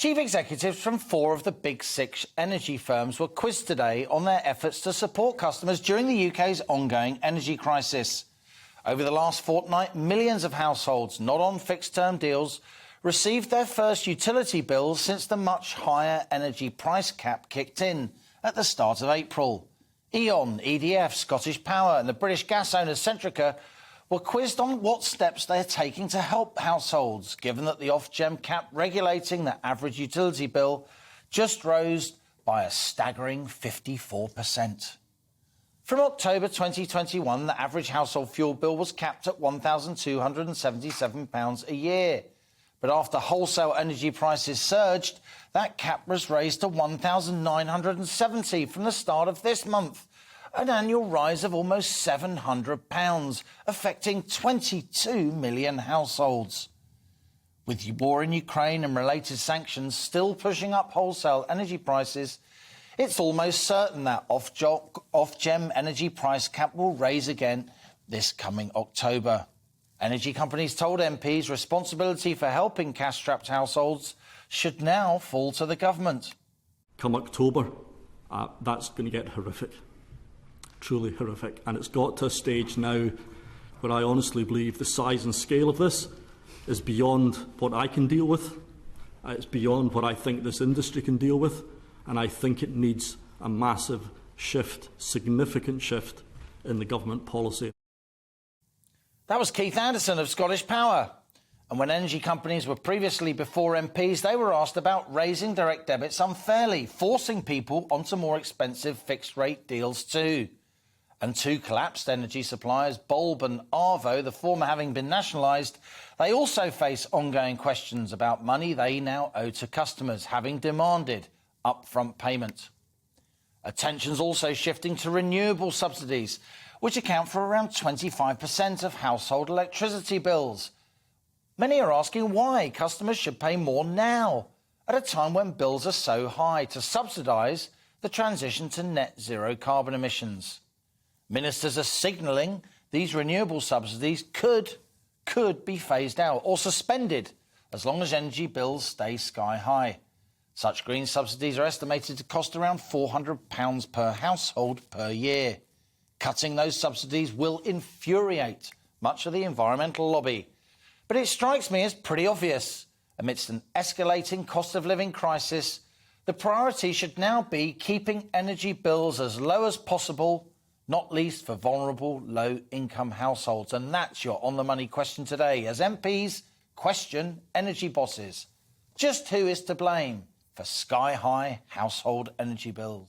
Chief executives from 4 of the big 6 energy firms were quizzed today on their efforts to support customers during the UK's ongoing energy crisis. Over the last fortnight, millions of households not on fixed-term deals received their first utility bills since the much higher energy price cap kicked in at the start of April. E.ON, EDF, Scottish Power and the British gas owners Centrica were quizzed on what steps they are taking to help households, given that the Ofgem cap regulating the average utility bill just rose by a staggering 54%. From October 2021, the average household fuel bill was capped at £1,277 a year. But after wholesale energy prices surged, that cap was raised to £1,970 from the start of this month, an annual rise of almost £700, affecting 22 million households. With the war in Ukraine and related sanctions still pushing up wholesale energy prices, it's almost certain that Ofgem energy price cap will raise again this coming October. Energy companies told MPs responsibility for helping cash-strapped households should now fall to the government. Come October, that's going to get horrific. Truly horrific, and it's got to a stage now where I honestly believe the size and scale of this is beyond what I can deal with. It's beyond what I think this industry can deal with, and I think it needs a massive shift, significant shift in the government policy. That was Keith Anderson of Scottish Power. And when energy companies were previously before MPs, they were asked about raising direct debits unfairly, forcing people onto more expensive fixed-rate deals too. And 2 collapsed energy suppliers, Bulb and Arvo, the former having been nationalised, they also face ongoing questions about money they now owe to customers, having demanded upfront payment. Attention's also shifting to renewable subsidies, which account for around 25% of household electricity bills. Many are asking why customers should pay more now, at a time when bills are so high, to subsidise the transition to net zero carbon emissions. Ministers are signalling these renewable subsidies could be phased out or suspended as long as energy bills stay sky high. Such green subsidies are estimated to cost around £400 per household per year. Cutting those subsidies will infuriate much of the environmental lobby. But it strikes me as pretty obvious. Amidst an escalating cost of living crisis, the priority should now be keeping energy bills as low as possible, not least for vulnerable, low-income households. And that's your on-the-money question today, as MPs question energy bosses. Just who is to blame for sky-high household energy bills?